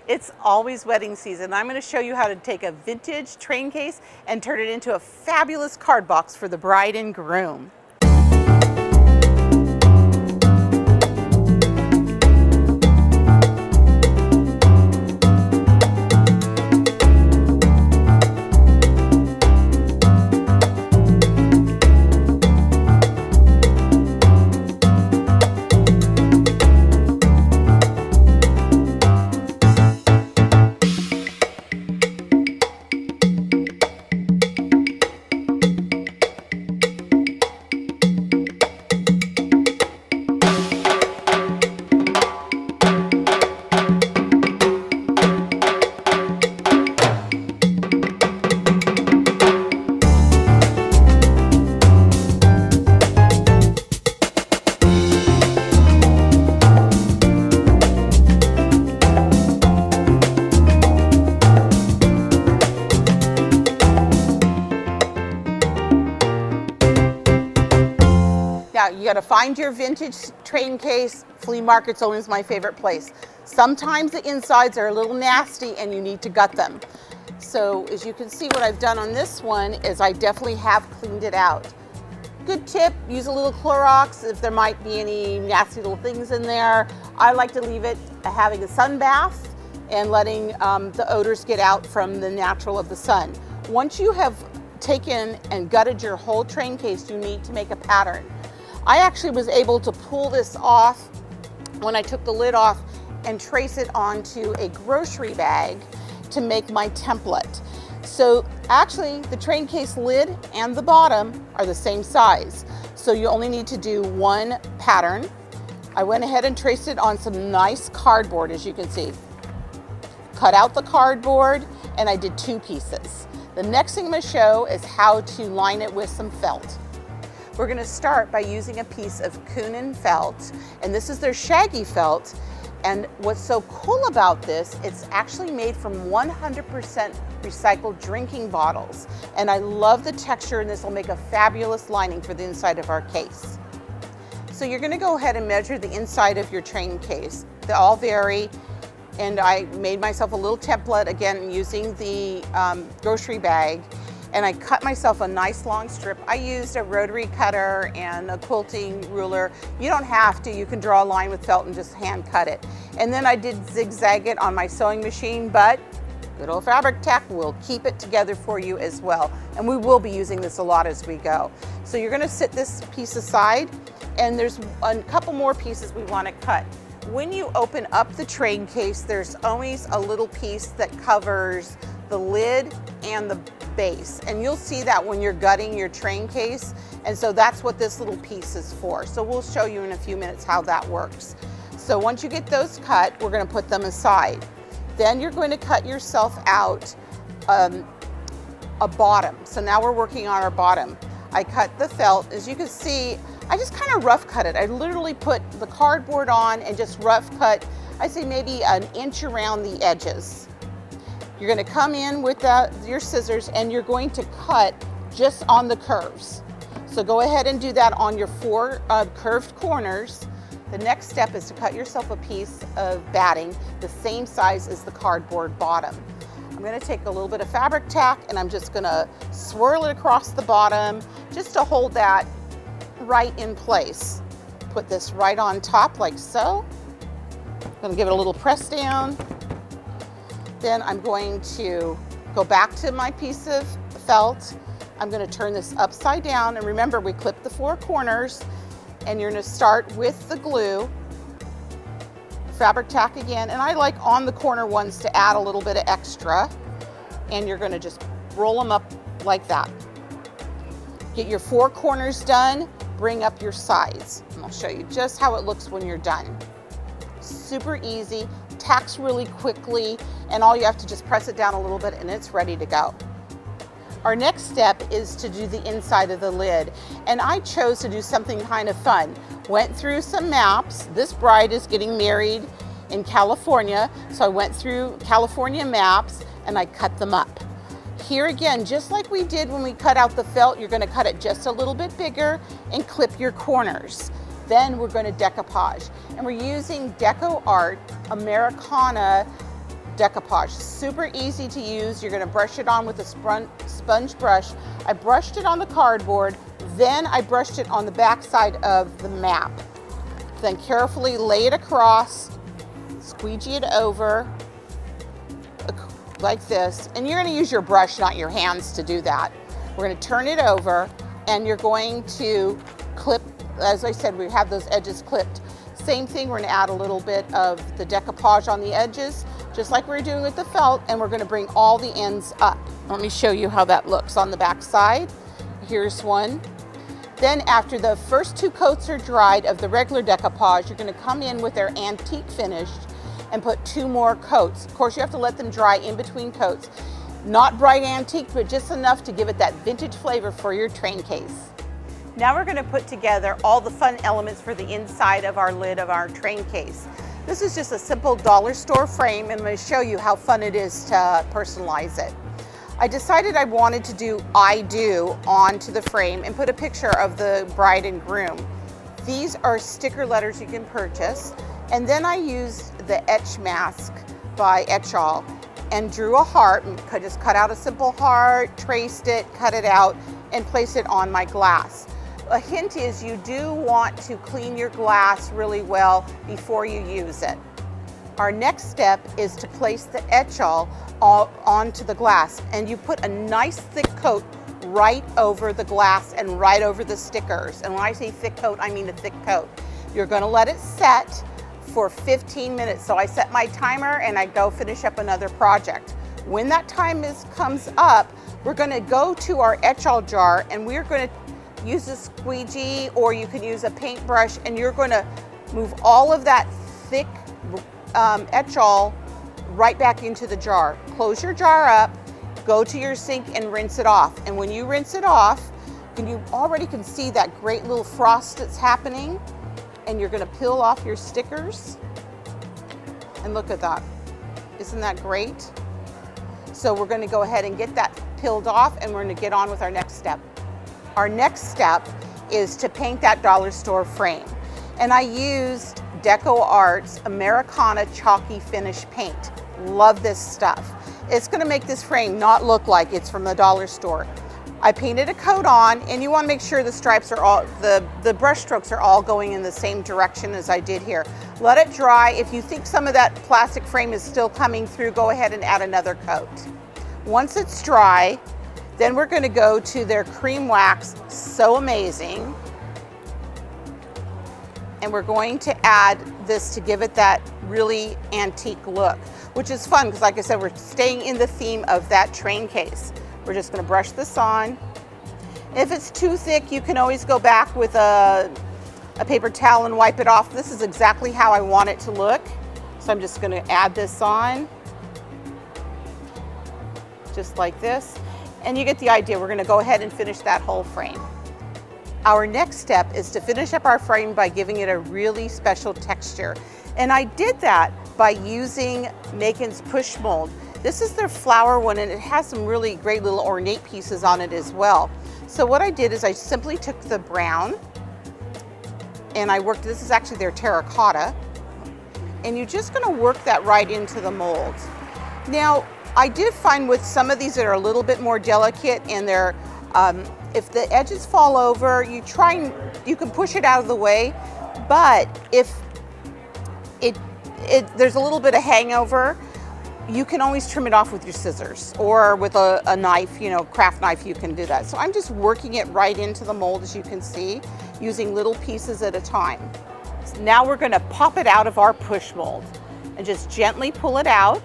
It's always wedding season. I'm going to show you how to take a vintage train case and turn it into a fabulous card box for the bride and groom. Now, you got to find your vintage train case. Flea market's always my favorite place. Sometimes the insides are a little nasty and you need to gut them. So as you can see, what I've done on this one is I definitely have cleaned it out. Good tip, use a little Clorox if there might be any nasty little things in there. I like to leave it having a sun bath and letting the odors get out from the natural of the sun. Once you have taken and gutted your whole train case, you need to make a pattern. I actually was able to pull this off when I took the lid off and trace it onto a grocery bag to make my template. So actually the train case lid and the bottom are the same size. So you only need to do one pattern. I went ahead and traced it on some nice cardboard, as you can see. Cut out the cardboard and I did two pieces. The next thing I'm going to show is how to line it with some felt. We're going to start by using a piece of Kunin felt, and this is their shaggy felt. And what's so cool about this, it's actually made from 100% recycled drinking bottles. And I love the texture, and this will make a fabulous lining for the inside of our case. So you're going to go ahead and measure the inside of your train case. They all vary, and I made myself a little template, again, using the grocery bag. And I cut myself a nice long strip. I used a rotary cutter and a quilting ruler. You don't have to, you can draw a line with felt and just hand cut it. And then I did zigzag it on my sewing machine, but good old fabric tack will keep it together for you as well. And we will be using this a lot as we go. So you're gonna sit this piece aside, and there's a couple more pieces we wanna cut. When you open up the train case, there's always a little piece that covers the lid and the base, and you'll see that when you're gutting your train case, and so that's what this little piece is for. So we'll show you in a few minutes how that works. So once you get those cut, we're going to put them aside. Then you're going to cut yourself out a bottom. So now we're working on our bottom. I cut the felt. As you can see, I just kind of rough cut it. I literally put the cardboard on and just rough cut, I say maybe an inch around the edges. You're going to come in with your scissors and you're going to cut just on the curves. So go ahead and do that on your four curved corners. The next step is to cut yourself a piece of batting the same size as the cardboard bottom. I'm going to take a little bit of fabric tack and I'm just going to swirl it across the bottom just to hold that right in place. Put this right on top like so. I'm going to give it a little press down. Then I'm going to go back to my piece of felt. I'm going to turn this upside down, and remember we clipped the four corners, and you're going to start with the glue, fabric tack again, and I like on the corner ones to add a little bit of extra, and you're going to just roll them up like that. Get your four corners done, bring up your sides, and I'll show you just how it looks when you're done. Super easy, tacks really quickly, and all you have to just press it down a little bit and it's ready to go. Our next step is to do the inside of the lid, and I chose to do something kind of fun. Went through some maps. This bride is getting married in California, so I went through California maps and I cut them up. Here again, just like we did when we cut out the felt, you're going to cut it just a little bit bigger and clip your corners. Then we're going to decoupage, and we're using Deco Art Americana decoupage. Super easy to use. You're going to brush it on with a sponge brush. I brushed it on the cardboard, then I brushed it on the back side of the map. Then carefully lay it across, squeegee it over like this, and you're going to use your brush, not your hands, to do that. We're going to turn it over, and you're going to clip, as I said, we have those edges clipped. Same thing, we're going to add a little bit of the decoupage on the edges, just like we're doing with the felt, and we're going to bring all the ends up. Let me show you how that looks on the back side. Here's one. Then after the first 2 coats are dried of the regular decoupage, you're going to come in with their antique finished and put 2 more coats. Of course, you have to let them dry in between coats. Not bright antique, but just enough to give it that vintage flavor for your train case. Now we're going to put together all the fun elements for the inside of our lid of our train case. This is just a simple dollar store frame, and I'm going to show you how fun it is to personalize it. I decided I wanted to do I do onto the frame and put a picture of the bride and groom. These are sticker letters you can purchase. And then I used the etch mask by Etch All and drew a heart, and just cut out a simple heart, traced it, cut it out, and place it on my glass. A hint is you do want to clean your glass really well before you use it. Our next step is to place the Etch All onto the glass, and you put a nice thick coat right over the glass and right over the stickers. And when I say thick coat, I mean a thick coat. You're going to let it set for 15 minutes. So I set my timer and I go finish up another project. When that time comes up, we're going to go to our Etch All jar, and we're going to use a squeegee, or you can use a paintbrush, and you're going to move all of that thick Etch All right back into the jar. Close your jar up, go to your sink and rinse it off. And when you rinse it off, you already can see that great little frost that's happening. And you're going to peel off your stickers, and look at that. Isn't that great? So we're going to go ahead and get that peeled off, and we're going to get on with our next step. Our next step is to paint that dollar store frame. And I used Deco Art's Americana Chalky Finish paint. Love this stuff. It's going to make this frame not look like it's from the dollar store. I painted a coat on, and you want to make sure the stripes are all, the brush strokes are all going in the same direction as I did here. Let it dry. If you think some of that plastic frame is still coming through, go ahead and add another coat. Once it's dry, then we're going to go to their cream wax, so amazing. And we're going to add this to give it that really antique look, which is fun because, like I said, we're staying in the theme of that train case. We're just going to brush this on. If it's too thick, you can always go back with a paper towel and wipe it off. This is exactly how I want it to look. So I'm just going to add this on, just like this. And you get the idea. We're going to go ahead and finish that whole frame. Our next step is to finish up our frame by giving it a really special texture. And I did that by using Makin's Push Mold. This is their flower one, and it has some really great little ornate pieces on it as well. So what I did is I simply took the brown, and I worked, this is actually their terracotta, and you're just going to work that right into the mold. Now, I did find with some of these that are a little bit more delicate, and they're, if the edges fall over, you can push it out of the way, but if there's a little bit of hangover, you can always trim it off with your scissors, or with a knife, you know, craft knife, you can do that. So I'm just working it right into the mold, as you can see, using little pieces at a time. So now we're going to pop it out of our push mold and just gently pull it out.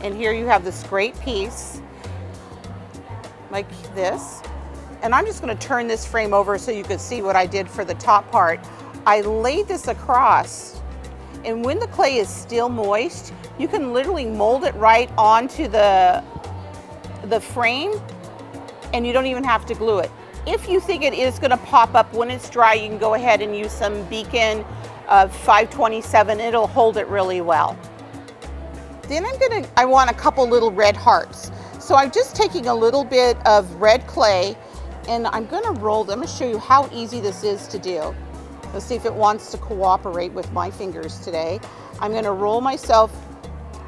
And here you have this great piece, like this. And I'm just going to turn this frame over so you can see what I did for the top part. I laid this across, and when the clay is still moist, you can literally mold it right onto the frame, and you don't even have to glue it. If you think it is going to pop up when it's dry, you can go ahead and use some Beacon 527. It'll hold it really well. Then I want a couple little red hearts. So I'm just taking a little bit of red clay, and I'm going to roll them. I'm going to show you how easy this is to do. Let's see if it wants to cooperate with my fingers today. I'm going to roll myself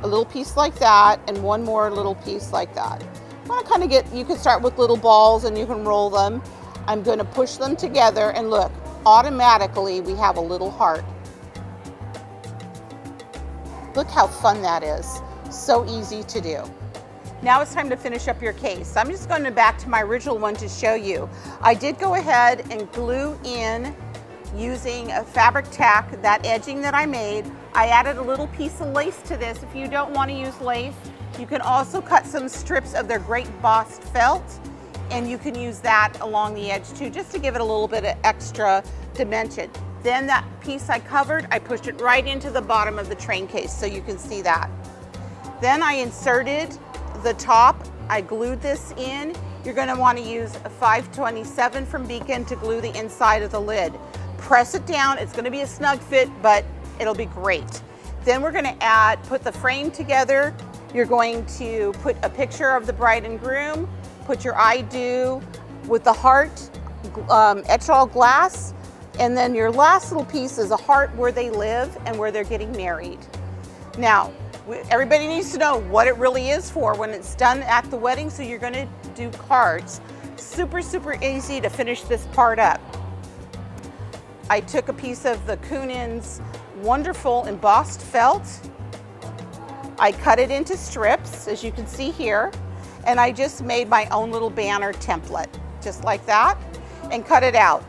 a little piece like that and one more little piece like that. I want to kind of get, you can start with little balls and you can roll them. I'm going to push them together and look, automatically we have a little heart. Look how fun that is. So easy to do. Now it's time to finish up your case. I'm just going back to my original one to show you. I did go ahead and glue in using a fabric tack, that edging that I made. I added a little piece of lace to this. If you don't want to use lace, you can also cut some strips of their great embossed felt, and you can use that along the edge too, just to give it a little bit of extra dimension. Then that piece I covered, I pushed it right into the bottom of the train case so you can see that. Then I inserted the top, I glued this in. You're going to want to use a 527 from Beacon to glue the inside of the lid. Press it down, it's going to be a snug fit, but it'll be great. Then we're going to put the frame together. You're going to put a picture of the bride and groom, put your I do with the heart, etched all glass, and then your last little piece is a heart where they live and where they're getting married. Now, everybody needs to know what it really is for when it's done at the wedding, so you're going to do cards. Super, super easy to finish this part up. I took a piece of the Kunin's wonderful embossed felt. I cut it into strips, as you can see here, and I just made my own little banner template, just like that, and cut it out.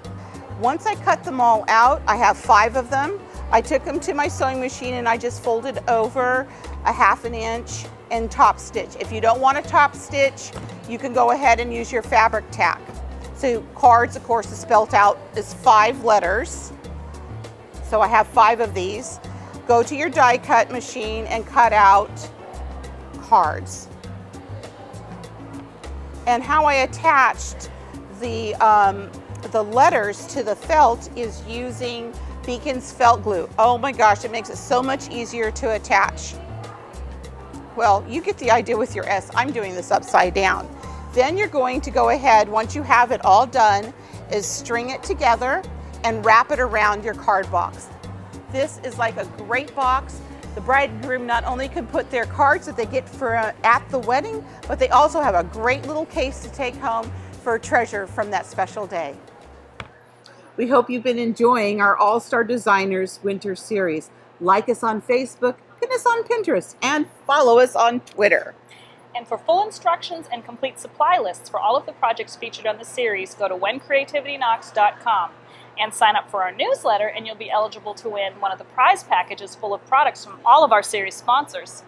Once I cut them all out, I have 5 of them. I took them to my sewing machine and I just folded over a 1/2 inch and top stitch. If you don't want to top stitch, you can go ahead and use your fabric tack. So cards, of course, is spelled out as 5 letters. So I have 5 of these. Go to your die cut machine and cut out cards. And how I attached the letters to the felt is using Beacon's felt glue. Oh my gosh, it makes it so much easier to attach. Well, you get the idea with your S. I'm doing this upside down. Then you're going to go ahead, once you have it all done, is string it together and wrap it around your card box. This is like a great box. The bride and groom not only can put their cards that they get for at the wedding, but they also have a great little case to take home for a treasure from that special day. We hope you've been enjoying our All-Star Designers Winter Series. Like us on Facebook, pin us on Pinterest, and follow us on Twitter. And for full instructions and complete supply lists for all of the projects featured on the series, go to whencreativityknocks.com and sign up for our newsletter, and you'll be eligible to win one of the prize packages full of products from all of our series sponsors.